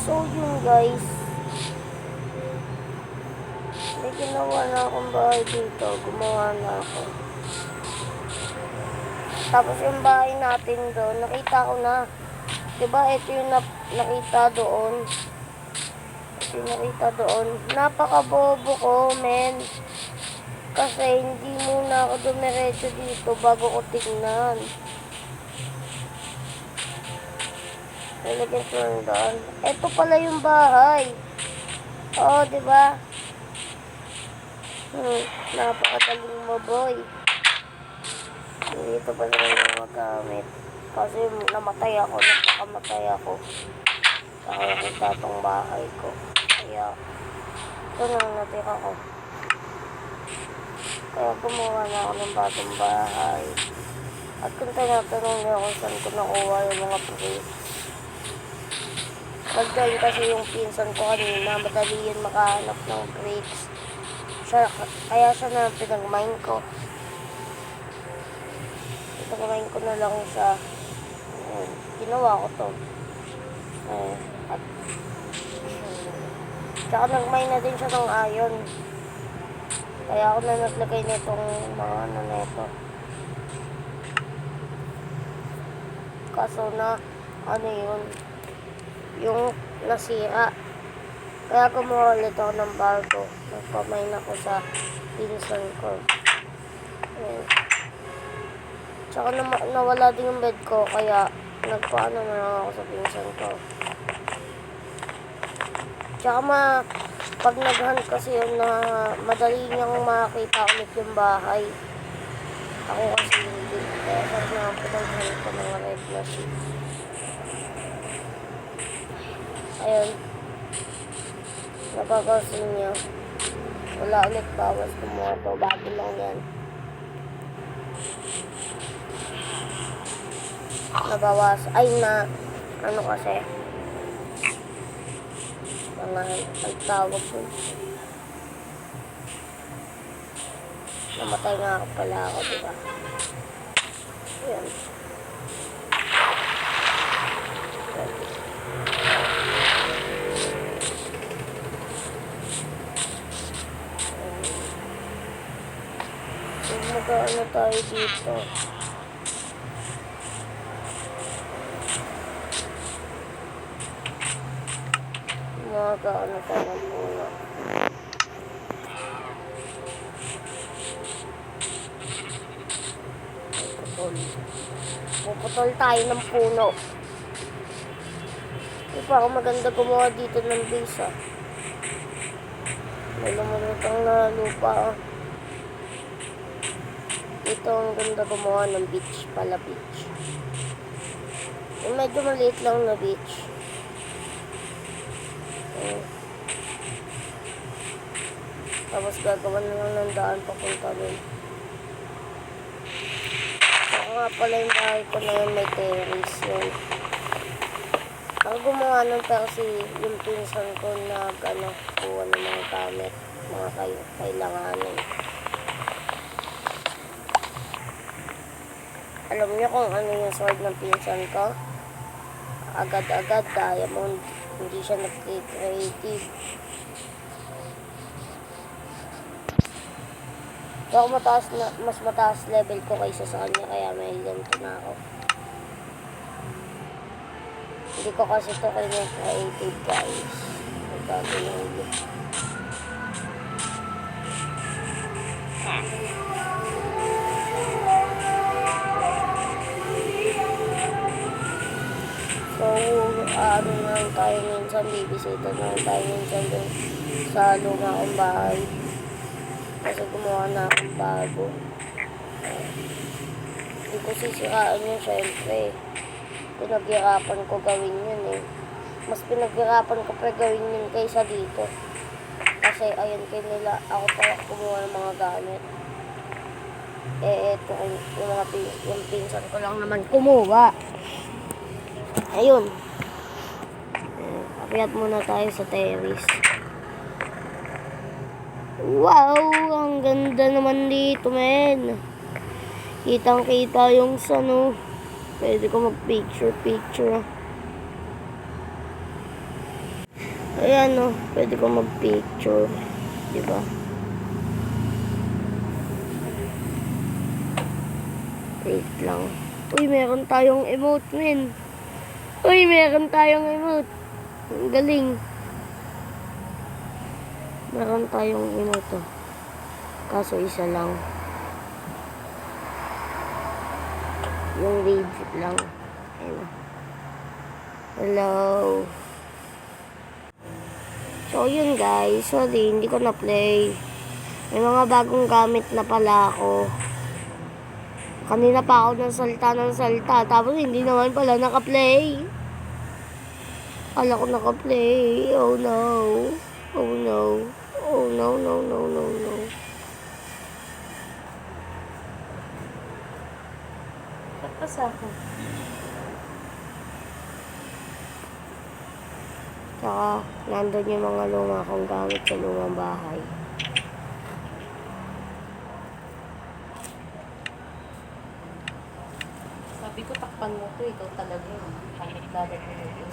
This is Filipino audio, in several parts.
So yun guys, may ginawa na akong bahay dito, gumawa na ako. Tapos yung bahay natin doon, nakita ko na, diba ito yung nakita doon. Ito yung nakita doon, napakabobo ko men. Kasi hindi muna ako dumiretso dito bago ko tingnan. Nilagyan ko lang doon. Ito pala yung bahay. Oo, diba? Napakadaling mo, boy. Dito pa rin yung magamit. Kasi namatay ako, napakamatay ako. Kaya kita itong bahay ko. Kaya, ito na natira ko. Kaya gumawa na ako ng bagong bahay. At kung tinatanong niyo kung saan ko nakuha yung mga bricks. Nag-join kasi yung pinsan ko kanina, madali yun makahanap ng bricks. Kaya siya na pinag-mine ko. Pinag-mine ko na lang siya. Ginawa ko to. At tsaka nag-mine na din siya ng iron. Kaya ako na naglagay nitong mga ano na ito. Kaso na, ano yun, yung nasira. Kaya gumawa ulit ako ng bago. Nagpamain ako sa pinsan ko. Tsaka nawala din yung bed ko, kaya nagpaano na lang ako sa pinsan ko. Tsaka pag nag-hunt kasi yun na madali niyang makita ulit yung bahay. Ako kasi hindi. Kaya sabi na pinag-hunt ko ng red na sheep. Ayun. Napapansin niyo. Wala ulit bawas kumuha to. Bago lang yan. Nabawas. Ay na. Ano kasi. Ang tawag ko. Namatay nga ako pala ako, diba? Ayan. Mag-ano tayo dito. Mag-ano tayo ng puno. Puputol tayo ng puno. Di pa ako maganda gumawa dito ng base, ah. May lumulutang na lupa, ah. Dito ang ganda gumawa ng beach pala, beach. Yung medyo maliit lang na beach. Tapos gagawa na lang ng daan papunta dun. Saka nga pala yung bahay ko na yun, may terrace yun. Ang gumawa nun kasi yung pinsan ko na kuha ng mga gamit, mga kailanganin. Alam niyo kung ano yung sword ng pinsan ko? Agad-agad diamond. Hindi siya nag-creative. So, mas mataas level ko kaysa sa kanya, kaya may ganito na ako. Hindi ko kasi ito kanya creative, guys. Magbago na ulit. So, ano na lang tayo minsan, bibisita na lang tayo minsan dun sa luma kong bahay. Kasi gumawa na akong bago. Hindi ko sisiraan yun, syempre. Pinaghirapan ko gawin yun, eh. Mas pinaghirapan ko pa gawin yun kaysa dito. Kasi ayun kay nila, ako pa gumawa ng mga gamit. Eto yung pinsan ko lang naman kumuha. Ayun. Akyat muna tayo sa terrace. Wow! Ang ganda naman dito, men. Kitang-kita yung sano. Pwede ko mag-picture. Ayan o, pwede ko mag-picture. Diba? Wait lang. Uy, meron tayong emote, men. Uy, meron tayong emote. Ang galing. Meron tayong emote. Kaso isa lang. Yung rage lang. Ayun. Hello. So, yun guys. Sorry, hindi ko na-play. May mga bagong gamit na pala ako. Kanina pa ako ng salta. Tapos hindi naman pala naka-play. Kala ko naka-play. Oh no. Oh no. Oh no, no, no, no, no. Tapos ako. Tsaka, nandun yung mga luma kong gamit sa lumang bahay. Sabi ko, takpan mo to. Ikaw talaga yun. Kahit lalat mo yun.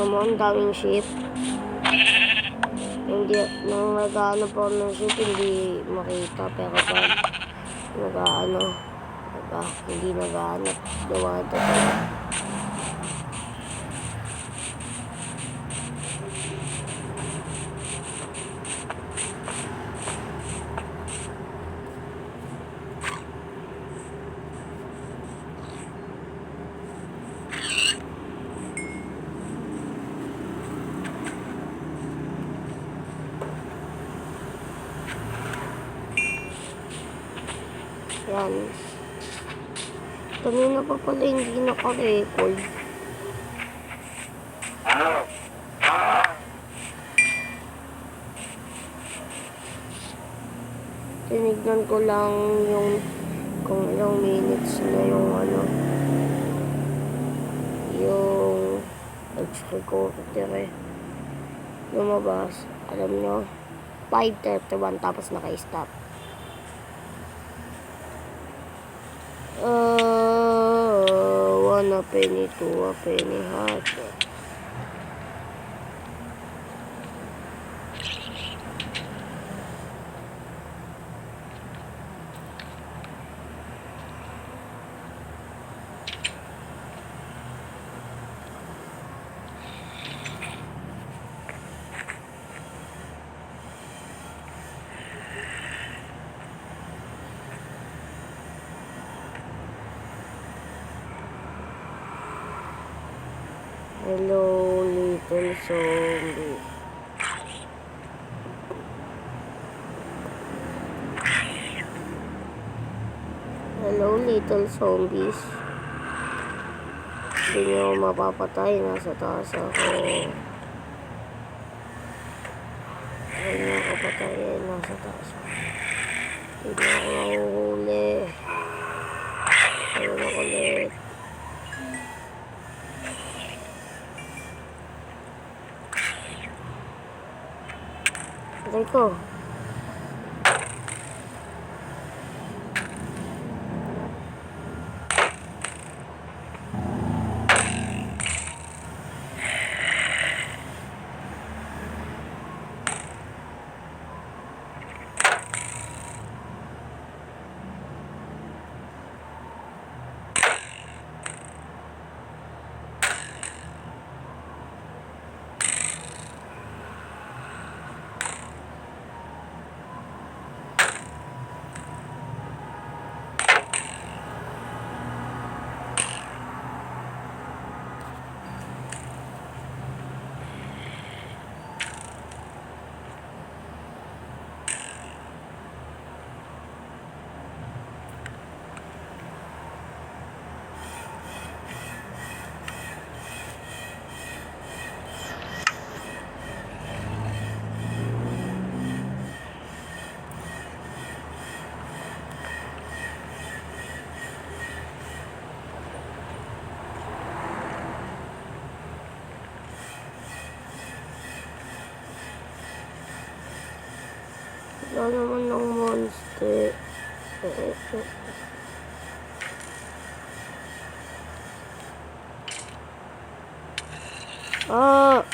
Ang daming ship. Hindi, nang nag-ano po ng ship, hindi makita. Pero pag nag-ano, hindi nag-ano, dumadaan. Yan. Kanina pa pala hindi naka-record. Tinignan ko lang yung kung ilang minutes na yung ano, yung ex-recorder lumabas. Alam nyo, 5:31 tapos naka-stop. One a penny, two a penny, half. Hello, little zombie. Hello, little zombies. Hindi nyo mapapatay. Nasa taas ako. Hindi nyo ako patayin. Nasa taas ako. Hindi ako nahuhuli. Ayun ako ulit. Patay ko. Ikaw naman ng monster. Ah!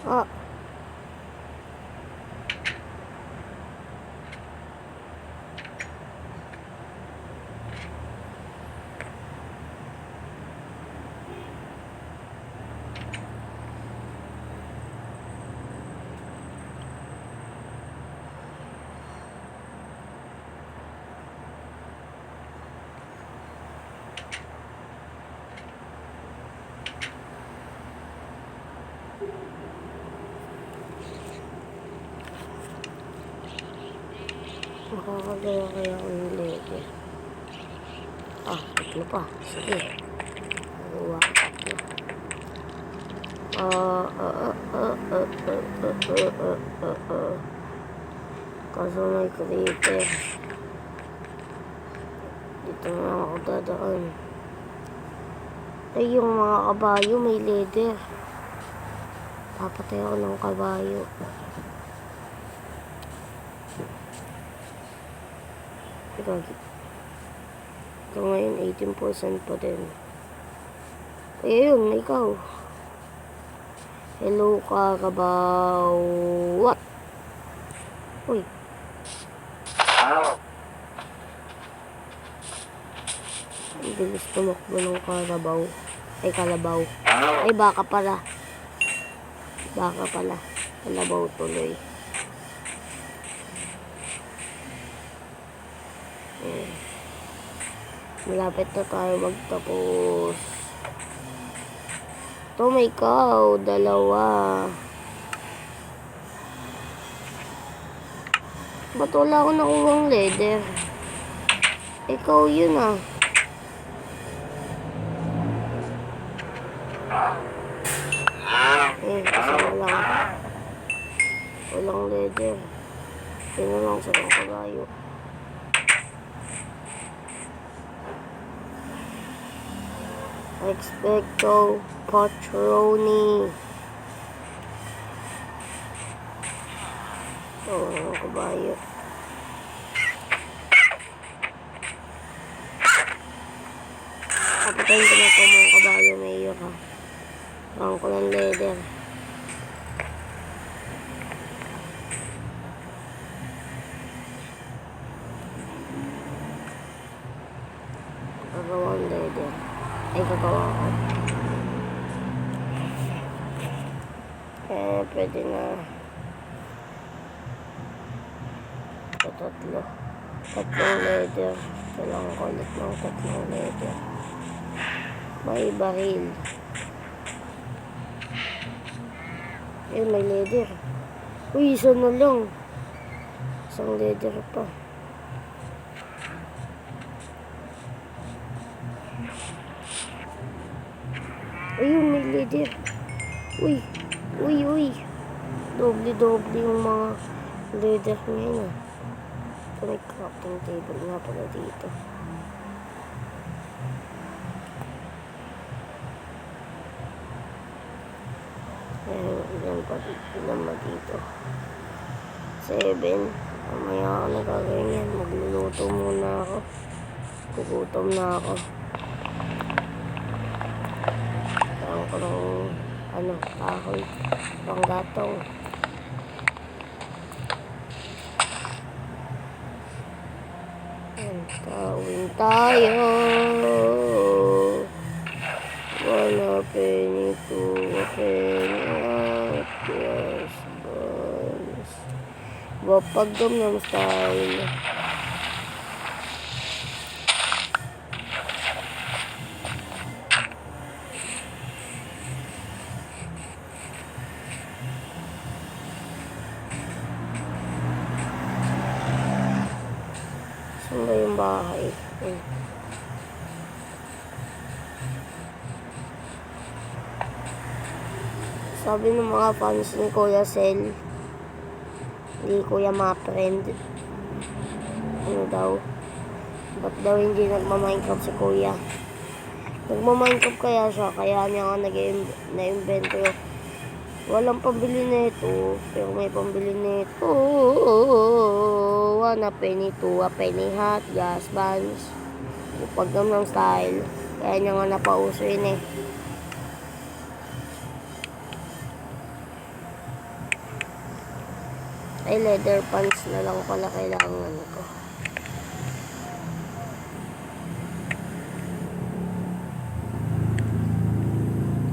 Ah! Makakagawa kaya ako ng lege. Ah, tatlo pa. Sige. Magawa ko tatlo. Kaso may creeper. Dito na lang ako dadaan. Ay, yung mga kabayo may leather. Papatay ako ng kabayo. Ito ngayon 18% pa din. Ayun, ikaw. Hello, kakabaw. What? Uy. Ang bilis tumakbo ng kalabaw. Ay, kalabaw. Ay, baka pala. Baka pala. Kalabaw tuloy. Malapit na tayo magtapos. Ito may cow. Dalawa. Ba't wala ako nakuhang leather? Ikaw yun ah. Isa na lang. Walang leather. Yun na lang sa kabayo. Expecto Patroni. Oh, mga kabayo. Kapatayin ko na ito mga kabayo, mayor ha. Bang ko ng leather. Gagawa ang leather. Ay, gagawa ko. Pwede na. Ito, tatlo. Tatlong leather. Kailangan ko ulit ng tatlong leather. May baril. Ayun, may leather. Uy, isa na lang. Isang leather pa. Ayun, may leather. Uy. Doble yung mga leather ngayon. Ito may crafting table nga pala dito. Ilan pa dito? 7. Mamaya ako nagagawin yan. Magluluto muna ako. Gugutom na ako. Kailangan ko ng kahoy. Panggatong. Tawin tayo. 1 penny, 2 penny, yes, bones. Wapagdam ng style. Saan ba yung bahay? Sabi ng mga fans ni Kuya Sel, hindi Kuya Ma-friend. Ano daw? Ba't daw hindi nagma-Minecraft si Kuya? Nagma-Minecraft kaya siya, kaya niya nga na-invento yun. Walang pambili nito, pero may pambili nito. One a penny, two a penny, hot gas buns. Upag ng style. Kaya niya nga napauso yun eh. Ay, leather pants na lang pala kailangan ko.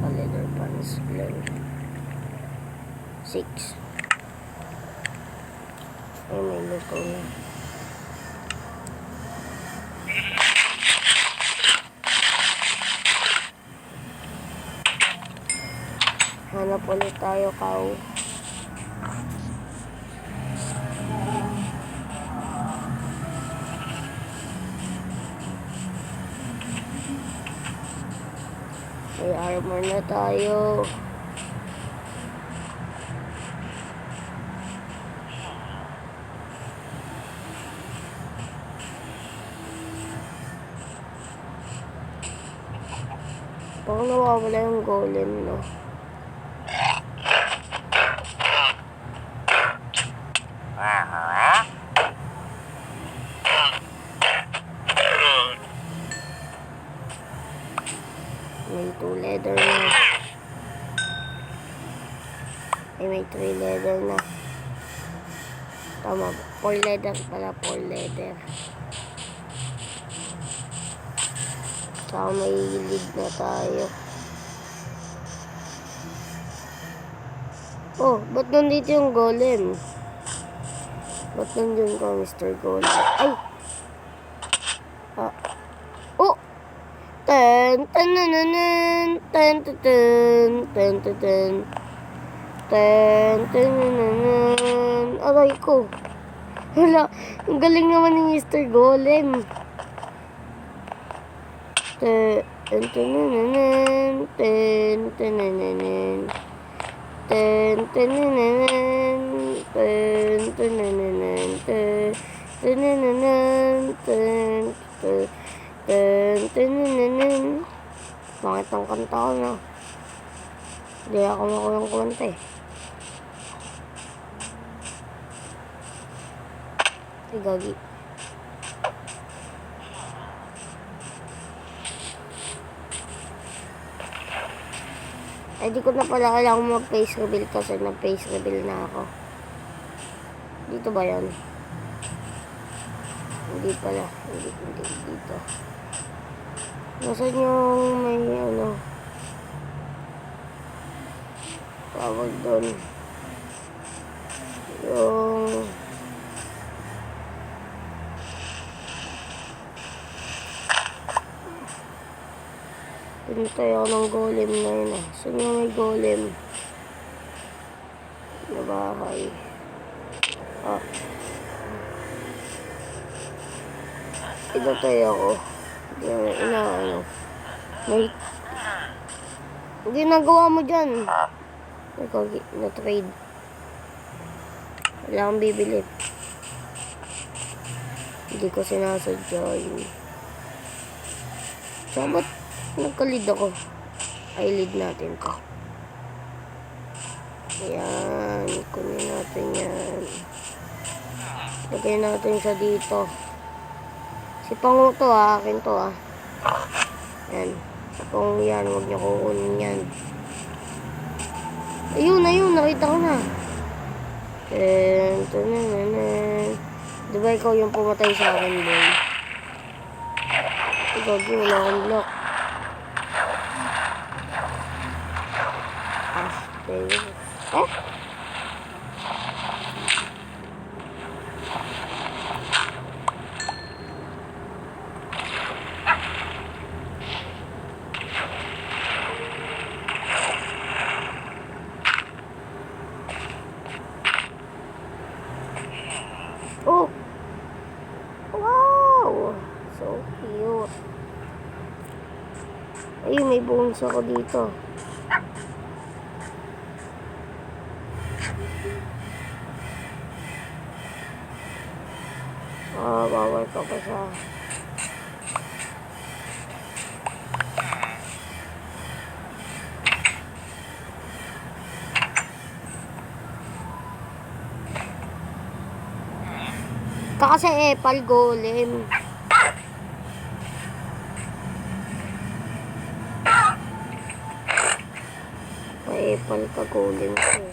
Leather pants lang. 6. Ay, may luto na. Hanap ulit tayo, cow. May armor na tayo. Parang nawawala yung golem, no? May 2 leather na. Ay, may 3 leather na. Tama ba? 4 leather pala, 4 leather. Saka may lead na tayo. Oh, ba't nandito yung golem? Ba't nandun ka, Mr. Golem? Ay! Ah. Oh! Ten, ten, ten, ten, ten, ten, ten, ten, ten, ten, ten, ten, aray ko. Wala, ang galing naman ni Mr. Golem. Ten, ten, ten, ten, ten, ten, ten, ten, ten, ten, ten, ten. Bakit ang kanta ko na? Hindi ako makulang kumanta eh. Ay, gagi. Ay, di ko na pala kailangan mag-face reveal kasi nag-face reveal na ako. Dito ba yan? Hindi pala. Hindi dito. Nasaan yung may ano? Tawag doon. Yung... Pinintay ako ng golem na yun ah. Saan yung may golem? Na bahay. Ah. Ito tayo ako. Ano. May... Ginagawa mo dyan. Ikaw, na-trade. Wala akong bibili. Hindi ko sinasadya yun. So, ba't nagka-lead ako? Ay, lead natin to. Ayan. Kunin natin yan. Lagay natin siya dito. Si Pango to ha. Akin to ha. Yan. Si Pango yan. Huwag niya kukunin yan. Ayun. Nakita ko na. Diba ikaw yung pumatay sa akin, boy? Ikaw din. Wala akong block. Eh? Oh! Wow! So cute. Ayun, may bones ako dito. Bawal ka pa siya. Kasi epal golem. Epal ka golem ko.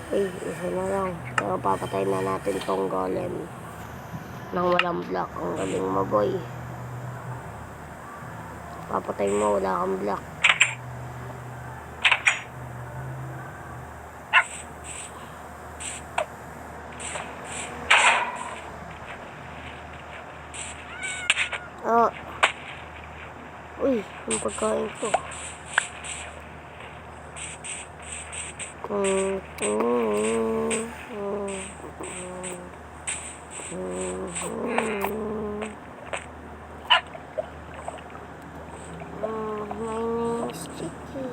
Ay, isa na lang. Pero papatay na natin tong golem. Nang walang block. Ang galing mo, boy. Papatay mo, wala kang block. Ah. Uy, yung pagkain ko. My name is Chicky.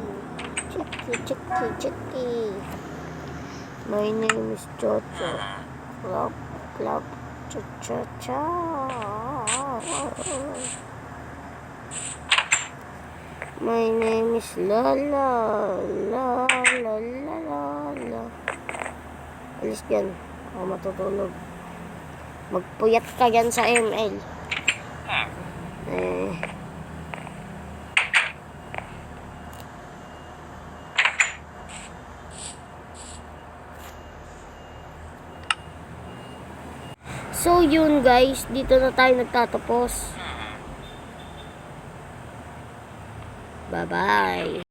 Chicky. My name is Jojo. Clap, cha. My name is Lala. Alis dyan. Ako matutulog. Magpuyat ka dyan sa ML. So yun guys, dito na tayo nagtatapos. Bye-bye.